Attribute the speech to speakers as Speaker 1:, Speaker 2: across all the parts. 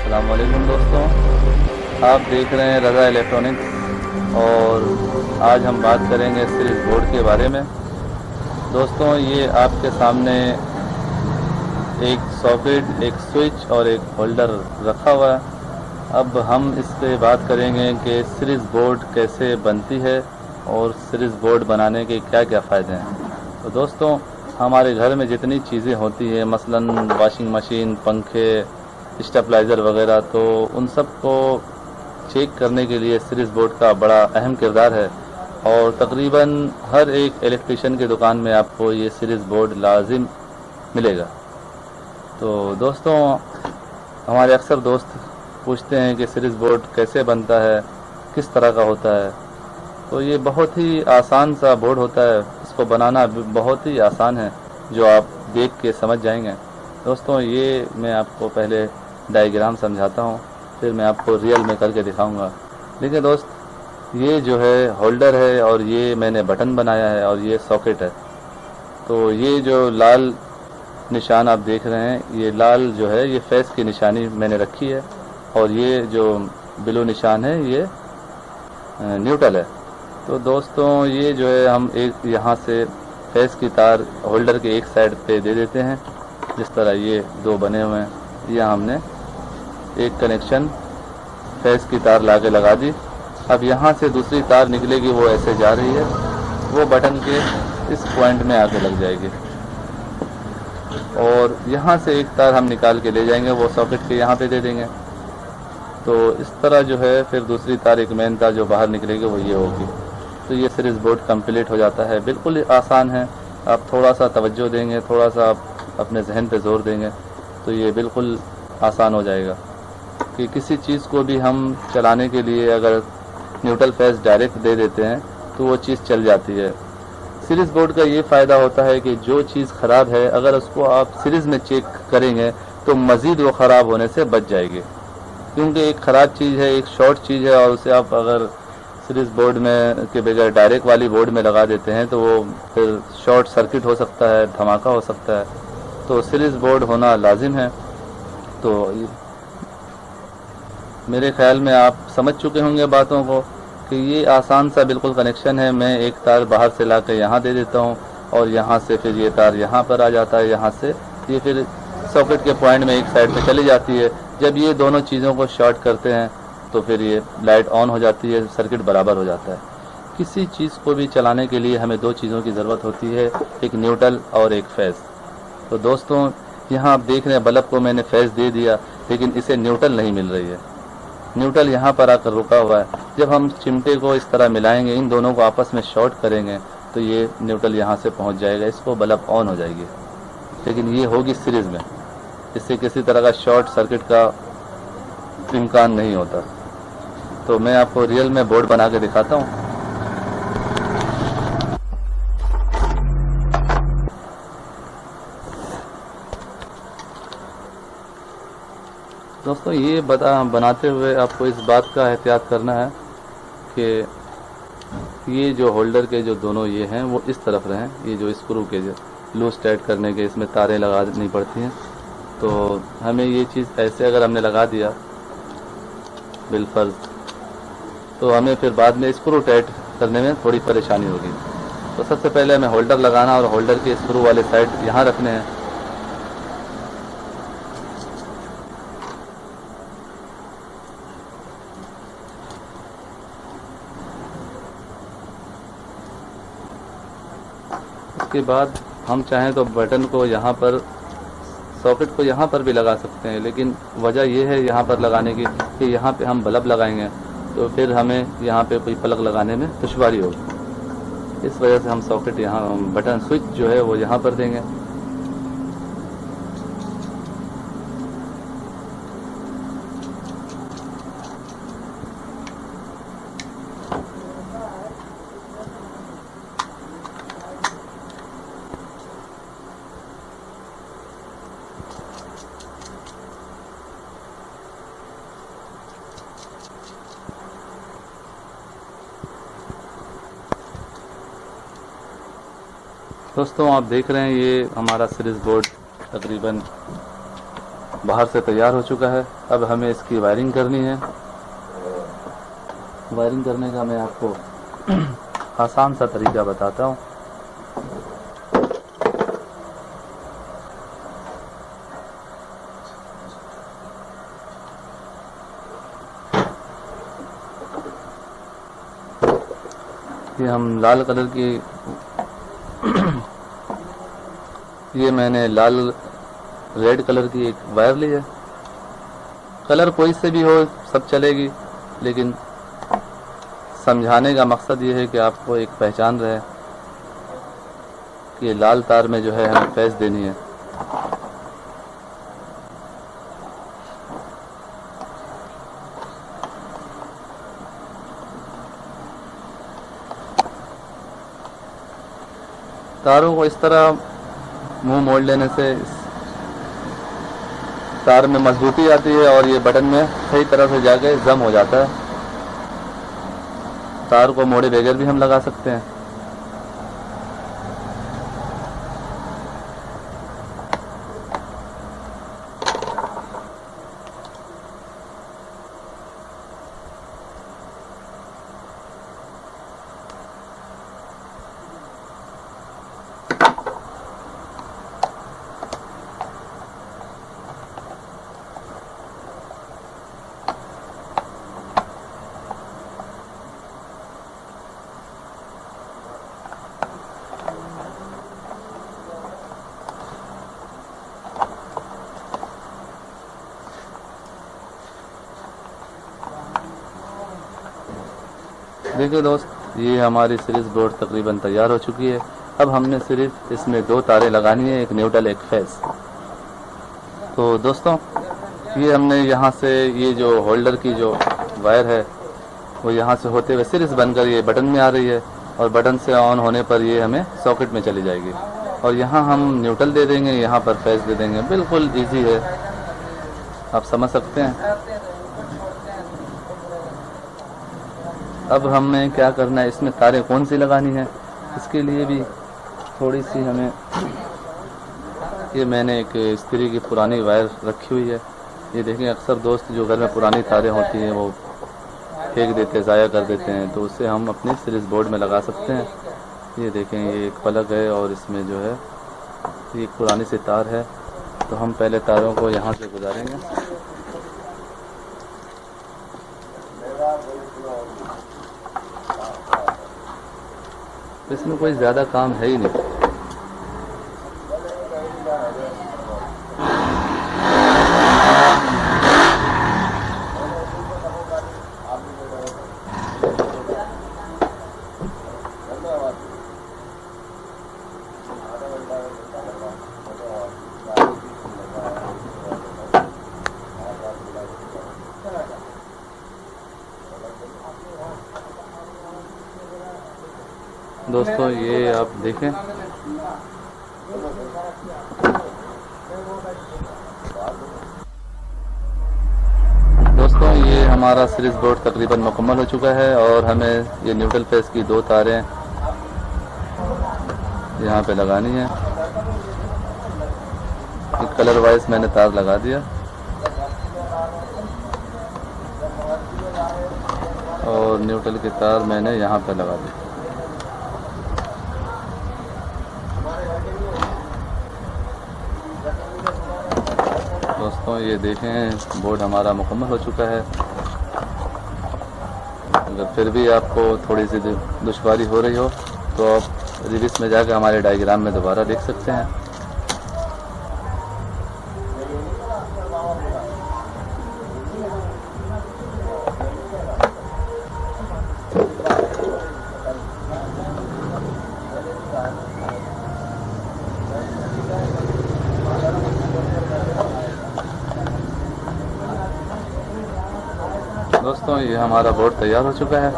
Speaker 1: अस्सलाम वालेकुम दोस्तों, आप देख रहे हैं रज़ा इलेक्ट्रॉनिक्स और आज हम बात करेंगे सीरीज बोर्ड के बारे में। दोस्तों, ये आपके सामने एक सॉकेट, एक स्विच और एक होल्डर रखा हुआ है। अब हम इस पे बात करेंगे कि सीरीज बोर्ड कैसे बनती है और सीरीज बोर्ड बनाने के क्या क्या फ़ायदे हैं। तो दोस्तों, हमारे घर में जितनी चीज़ें होती हैं, मसलन वॉशिंग मशीन, पंखे, स्टेबलाइज़र वगैरह, तो उन सब को चेक करने के लिए सीरीज बोर्ड का बड़ा अहम किरदार है और तकरीबन हर एक इलेक्ट्रिशियन की दुकान में आपको ये सीरीज बोर्ड लाजिम मिलेगा। तो दोस्तों, हमारे अक्सर दोस्त पूछते हैं कि सीरीज बोर्ड कैसे बनता है, किस तरह का होता है। तो ये बहुत ही आसान सा बोर्ड होता है, इसको बनाना बहुत ही आसान है, जो आप देख के समझ जाएंगे। दोस्तों, ये मैं आपको पहले डायग्राम समझाता हूँ, फिर मैं आपको रियल में करके दिखाऊंगा। देखिए दोस्त, ये जो है होल्डर है और ये मैंने बटन बनाया है और ये सॉकेट है। तो ये जो लाल निशान आप देख रहे हैं, ये लाल जो है ये फेस की निशानी मैंने रखी है और ये जो ब्लू निशान है ये न्यूट्रल है। तो दोस्तों, ये जो है हम एक यहाँ से फेस की तार होल्डर के एक साइड पे दे देते हैं, जिस तरह ये दो बने हुए हैं। यह हमने एक कनेक्शन फेस की तार लाके लगा दी। अब यहाँ से दूसरी तार निकलेगी, वो ऐसे जा रही है, वो बटन के इस पॉइंट में आके लग जाएगी और यहाँ से एक तार हम निकाल के ले जाएंगे, वो सॉकेट के यहाँ पे दे देंगे। तो इस तरह जो है फिर दूसरी तार, एक मेन तार जो बाहर निकलेगी वो ये होगी। तो ये सीरीज बोर्ड कंप्लीट हो जाता है। बिल्कुल आसान है, आप थोड़ा सा तवज्जो देंगे, थोड़ा सा आप अपने जहन पे जोर देंगे तो ये बिल्कुल आसान हो जाएगा। कि किसी चीज़ को भी हम चलाने के लिए अगर न्यूट्रल फेस डायरेक्ट दे देते हैं तो वो चीज़ चल जाती है। सीरीज बोर्ड का ये फ़ायदा होता है कि जो चीज़ ख़राब है, अगर उसको आप सीरीज़ में चेक करेंगे तो मज़ीद वो ख़राब होने से बच जाएगी। क्योंकि एक ख़राब चीज़ है, एक शॉर्ट चीज़ है और उसे आप अगर सीरीज बोर्ड में के बगैर डायरेक्ट वाली बोर्ड में लगा देते हैं तो वो फिर शॉर्ट सर्किट हो सकता है, धमाका हो सकता है। तो सीरीज बोर्ड होना लाजिम है। तो मेरे ख्याल में आप समझ चुके होंगे बातों को कि ये आसान सा बिल्कुल कनेक्शन है। मैं एक तार बाहर से ला के यहाँ दे देता हूँ और यहाँ से फिर ये तार यहाँ पर आ जाता है, यहाँ से ये फिर सॉकेट के पॉइंट में एक साइड पे चली जाती है। जब ये दोनों चीज़ों को शॉर्ट करते हैं तो फिर ये लाइट ऑन हो जाती है, सर्किट बराबर हो जाता है। किसी चीज़ को भी चलाने के लिए हमें दो चीज़ों की ज़रूरत होती है, एक न्यूट्रल और एक फेस। तो दोस्तों, यहाँ आप देख रहे हैं बल्ब को मैंने फेस दे दिया, लेकिन इसे न्यूट्रल नहीं मिल रही है। न्यूट्रल यहाँ पर आकर रुका हुआ है। जब हम चिमटे को इस तरह मिलाएंगे, इन दोनों को आपस में शॉर्ट करेंगे तो ये न्यूट्रल यहाँ से पहुँच जाएगा, इसको बल्ब ऑन हो जाएगी। लेकिन ये होगी सीरीज़ में, इससे किसी तरह का शॉर्ट सर्किट का इम्कान नहीं होता। तो मैं आपको रियल में बोर्ड बना के दिखाता हूँ। दोस्तों, ये बनाते हुए आपको इस बात का एहतियात करना है कि ये जो होल्डर के जो दोनों ये हैं वो इस तरफ रहें। ये जो स्क्रू के जो लूज टाइट करने के इसमें तारें लगानी पड़ती हैं, तो हमें ये चीज़ ऐसे अगर हमने लगा दिया बिलफर्ज, तो हमें फिर बाद में स्क्रू टाइट करने में थोड़ी परेशानी होगी। तो सबसे पहले हमें होल्डर लगाना और होल्डर के स्क्रू वाले साइड यहाँ रखने हैं। उसके बाद हम चाहें तो बटन को यहाँ पर, सॉकेट को यहाँ पर भी लगा सकते हैं, लेकिन वजह यह है यहाँ पर लगाने की कि यहाँ पे हम बल्ब लगाएंगे तो फिर हमें यहाँ पे कोई प्लग लगाने में दुश्वारी होगी। इस वजह से हम सॉकेट यहाँ, बटन स्विच जो है वो यहाँ पर देंगे। दोस्तों, आप देख रहे हैं ये हमारा सीरीज बोर्ड तकरीबन बाहर से तैयार हो चुका है। अब हमें इसकी वायरिंग करनी है। वायरिंग करने का मैं आपको आसान सा तरीका बताता हूँ। ये हम लाल कलर की ये मैंने लाल रेड कलर की एक वायर ली है। कलर कोई से भी हो, सब चलेगी, लेकिन समझाने का मकसद ये है कि आपको एक पहचान रहे कि लाल तार में जो है हमें फैस देनी है। तारों को इस तरह मुंह मोड़ लेने से तार में मजबूती आती है और ये बटन में सही तरह से जाके जम हो जाता है। तार को मोड़े बगैर भी हम लगा सकते हैं। देखिए दोस्त, ये हमारी सीरीज बोर्ड तकरीबन तैयार हो चुकी है। अब हमने सिर्फ इसमें 2 तारें लगानी है, एक न्यूट्रल एक फेस। तो दोस्तों, ये हमने यहाँ से ये जो होल्डर की जो वायर है वो यहाँ से होते हुए सीरीज बनकर ये बटन में आ रही है और बटन से ऑन होने पर ये हमें सॉकेट में चली जाएगी और यहाँ हम न्यूट्रल दे देंगे, यहाँ पर फेस दे देंगे। बिल्कुल ईजी है, आप समझ सकते हैं। अब हमें क्या करना है, इसमें तारें कौन सी लगानी है, इसके लिए भी थोड़ी सी हमें, ये मैंने एक इस्त्री की पुरानी वायर रखी हुई है। ये देखें, अक्सर दोस्त जो घर में पुरानी तारें होती हैं वो फेंक देते हैं, ज़ाया कर देते हैं, तो उससे हम अपने सीरीज बोर्ड में लगा सकते हैं। ये देखें, ये एक प्लग है और इसमें जो है ये एक पुरानी सी तार है। तो हम पहले तारों को यहाँ से गुजारेंगे। इसमें कोई ज़्यादा काम है ही नहीं। दोस्तों, ये आप देखें, दोस्तों ये हमारा सीरीज बोर्ड तकरीबन मुकम्मल हो चुका है और हमें ये न्यूट्रल फेस की 2 तारें यहाँ पे लगानी है। कलर वाइज मैंने तार लगा दिया और न्यूट्रल की तार मैंने यहाँ पे लगा दी। दोस्तों, ये देखें, बोर्ड हमारा मुकम्मल हो चुका है। अगर फिर भी आपको थोड़ी सी दुश्वारी हो रही हो तो आप रिविस में जाकर हमारे डायग्राम में दोबारा देख सकते हैं। दोस्तों, ये हमारा बोर्ड तैयार हो चुका है।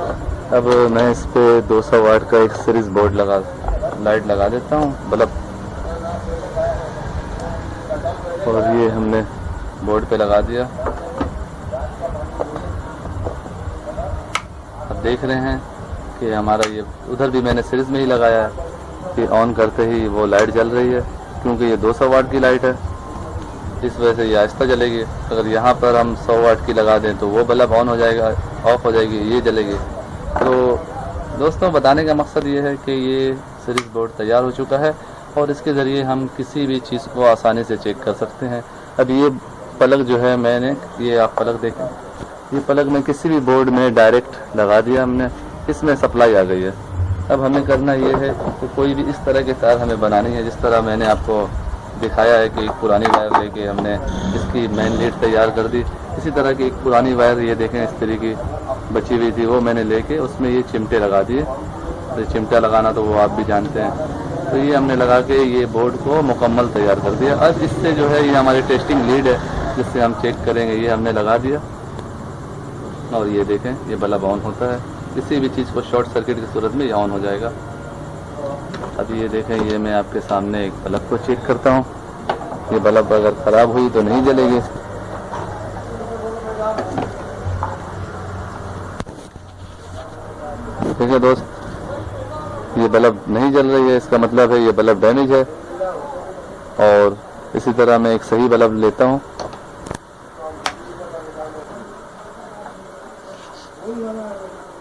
Speaker 1: अब मैं इस पे 200 वाट का एक सीरीज बोर्ड लाइट लगा देता हूँ, बल्ब, और ये हमने बोर्ड पे लगा दिया। अब देख रहे हैं कि हमारा ये, उधर भी मैंने सीरीज में ही लगाया है कि ऑन करते ही वो लाइट जल रही है, क्योंकि ये 200 वाट की लाइट है। इस वजह से ये आहिस्ता जलेगी। अगर यहाँ पर हम 100 वाट की लगा दें तो वो बल्ब ऑन हो जाएगा, ऑफ हो जाएगी, ये जलेगी। तो दोस्तों बताने का मकसद ये है कि ये सीरीज बोर्ड तैयार हो चुका है और इसके ज़रिए हम किसी भी चीज़ को आसानी से चेक कर सकते हैं। अब ये प्लग जो है मैंने, ये आप प्लग देखें, ये प्लग में किसी भी बोर्ड में डायरेक्ट लगा दिया हमने, इसमें सप्लाई आ गई है। अब हमें करना ये है कि कोई भी इस तरह की तार हमें बनानी है, जिस तरह मैंने आपको दिखाया है कि एक पुरानी वायर लेके हमने इसकी मेन लीड तैयार कर दी। इसी तरह की एक पुरानी वायर, ये देखें इस तरह की बची हुई थी, वो मैंने लेके उसमें ये चिमटे लगा दिए। तो चिमटा लगाना तो वो आप भी जानते हैं। तो ये हमने लगा के ये बोर्ड को मुकम्मल तैयार कर दिया। अब इससे जो है ये हमारी टेस्टिंग लीड है जिससे हम चेक करेंगे, ये हमने लगा दिया और ये देखें ये बल्ब ऑन होता है। किसी भी चीज़ को शॉर्ट सर्किट की सूरत में ये ऑन हो जाएगा। अब ये देखें, ये मैं आपके सामने एक बल्ब को चेक करता हूँ। ये बल्ब अगर ख़राब हुई तो नहीं जलेगी। देखिए दोस्त, ये बल्ब नहीं जल रही है, इसका मतलब है ये बल्ब डैमेज है। और इसी तरह मैं एक सही बल्ब लेता हूँ।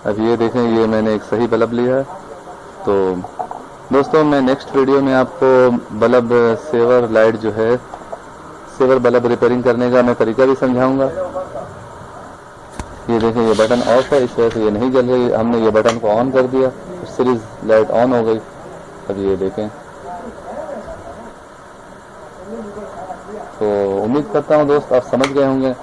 Speaker 1: अब ये देखें, ये मैंने एक सही बल्ब लिया है। तो दोस्तों मैं नेक्स्ट वीडियो में आपको बल्ब सेवर लाइट जो है, सेवर बल्ब रिपेयरिंग करने का मैं तरीका भी समझाऊंगा। ये देखें, ये बटन ऑफ है, इस वजह से ये नहीं जल रही। हमने ये बटन को ऑन कर दिया, सीरीज लाइट ऑन हो गई। अब ये देखें, तो उम्मीद करता हूँ दोस्त आप समझ गए होंगे।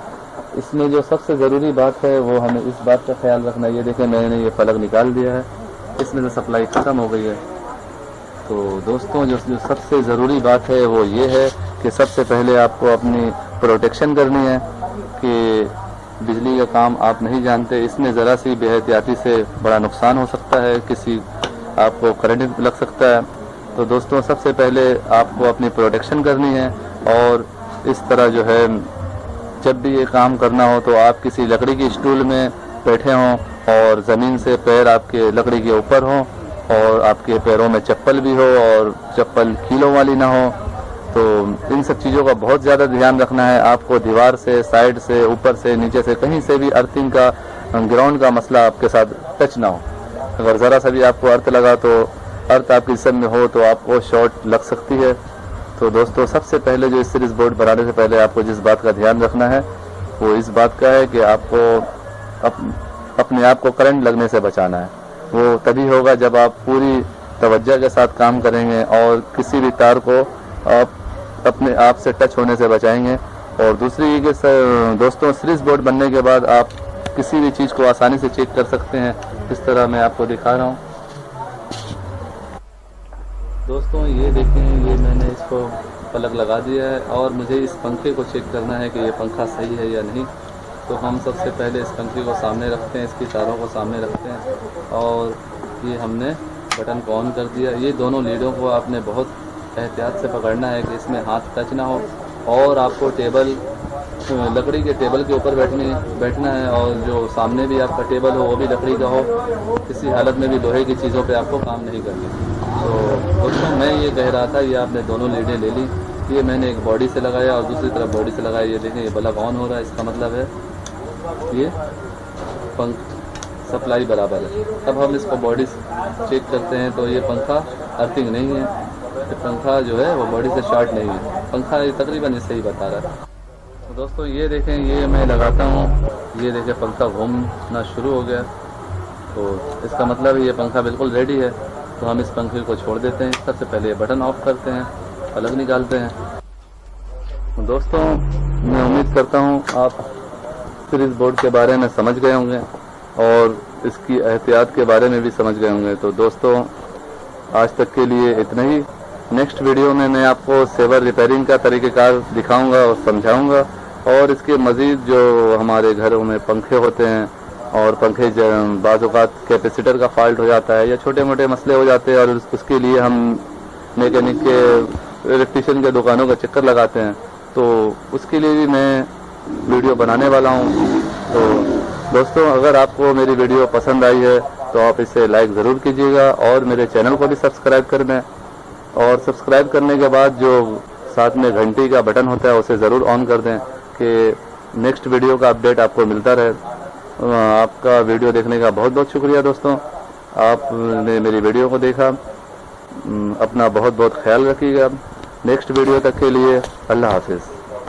Speaker 1: इसमें जो सबसे ज़रूरी बात है वो हमें इस बात का ख्याल रखना है। ये देखें, मैंने ये प्लग निकाल दिया है, इसमें से सप्लाई ख़त्म हो गई है। तो दोस्तों जो सबसे ज़रूरी बात है वो ये है कि सबसे पहले आपको अपनी प्रोटेक्शन करनी है कि बिजली का काम आप नहीं जानते, इसमें ज़रा सी बेहतियाती से बड़ा नुकसान हो सकता है, किसी आपको करंट लग सकता है। तो दोस्तों सबसे पहले आपको अपनी प्रोटेक्शन करनी है। और इस तरह जो है जब भी ये काम करना हो तो आप किसी लकड़ी की स्टूल में बैठे हों और ज़मीन से पैर आपके लकड़ी के ऊपर हों और आपके पैरों में चप्पल भी हो और चप्पल कीलों वाली ना हो। तो इन सब चीज़ों का बहुत ज़्यादा ध्यान रखना है। आपको दीवार से, साइड से, ऊपर से, नीचे से, कहीं से भी अर्थिंग का, ग्राउंड का मसला आपके साथ टच ना हो। अगर ज़रा सा भी आपको अर्थ लगा तो अर्थ आपकी जिस्म में हो तो आपको शॉर्ट लग सकती है। तो दोस्तों सबसे पहले जो इस सीरीज बोर्ड बनाने से पहले आपको जिस बात का ध्यान रखना है वो इस बात का है कि आपको अपने आप को करंट लगने से बचाना है। वो तभी होगा जब आप पूरी तवज्जो के साथ काम करेंगे और किसी भी तार को आप अपने आप से टच होने से बचाएंगे। और दूसरी कि दोस्तों सीरीज बोर्ड बनने के बाद आप किसी भी चीज़ को आसानी से चेक कर सकते हैं, इस तरह मैं आपको दिखा रहा हूँ। दोस्तों ये देखें, ये मैंने इसको प्लग लगा दिया है और मुझे इस पंखे को चेक करना है कि ये पंखा सही है या नहीं। तो हम सबसे पहले इस पंखे को सामने रखते हैं, इसकी तारों को सामने रखते हैं और ये हमने बटन को ऑन कर दिया। ये दोनों लीडों को आपने बहुत एहतियात से पकड़ना है कि इसमें हाथ टच ना हो। और आपको टेबल, लकड़ी के टेबल के ऊपर बैठना है और जो सामने भी आपका टेबल हो वो भी लकड़ी का हो। किसी हालत में भी लोहे की चीज़ों पे आपको काम नहीं करनी। तो दोस्तों मैं ये कह रहा था, ये आपने दोनों लीडें ले ली, ये मैंने एक बॉडी से लगाया और दूसरी तरफ बॉडी से लगाया। ये देखें, ये बल्ब ऑन हो रहा है, इसका मतलब है ये पंख सप्लाई बराबर है। अब हम इसको बॉडी चेक करते हैं तो ये पंखा अर्थिंग नहीं है, ये पंखा जो है वो बॉडी से शॉर्ट नहीं है, पंखा ये तकरीबन इससे ही बता रहा है। तो दोस्तों ये देखें, ये मैं लगाता हूँ, ये देखें पंखा घूमना शुरू हो गया। तो इसका मतलब ये पंखा बिल्कुल रेडी है। तो हम इस पंखे को छोड़ देते हैं। सबसे पहले ये बटन ऑफ करते हैं, प्लग निकालते हैं। तो दोस्तों मैं उम्मीद करता हूँ आप सीरीज बोर्ड के बारे में समझ गए होंगे और इसकी एहतियात के बारे में भी समझ गए होंगे। तो दोस्तों आज तक के लिए इतना ही। नेक्स्ट वीडियो में मैं आपको सेवर रिपेयरिंग का तरीक़ेकार दिखाऊंगा और समझाऊंगा। और इसके मज़ीद जो हमारे घरों में पंखे होते हैं और पंखे बाज़ औक़ात कैपेसिटर का फॉल्ट हो जाता है या छोटे मोटे मसले हो जाते हैं और उसके लिए हम मैकेनिक के, इलेक्ट्रीशियन के दुकानों का चक्कर लगाते हैं, तो उसके लिए भी मैं वीडियो बनाने वाला हूँ। तो दोस्तों अगर आपको मेरी वीडियो पसंद आई है तो आप इसे लाइक ज़रूर कीजिएगा और मेरे चैनल को भी सब्सक्राइब कर दें। और सब्सक्राइब करने के बाद जो साथ में घंटी का बटन होता है, उसे ज़रूर ऑन कर दें कि नेक्स्ट वीडियो का अपडेट आपको मिलता रहे। आपका वीडियो देखने का बहुत बहुत शुक्रिया दोस्तों। आपने मेरी वीडियो को देखा। अपना बहुत बहुत ख्याल रखिएगा। नेक्स्ट वीडियो तक के लिए अल्लाह हाफिज़।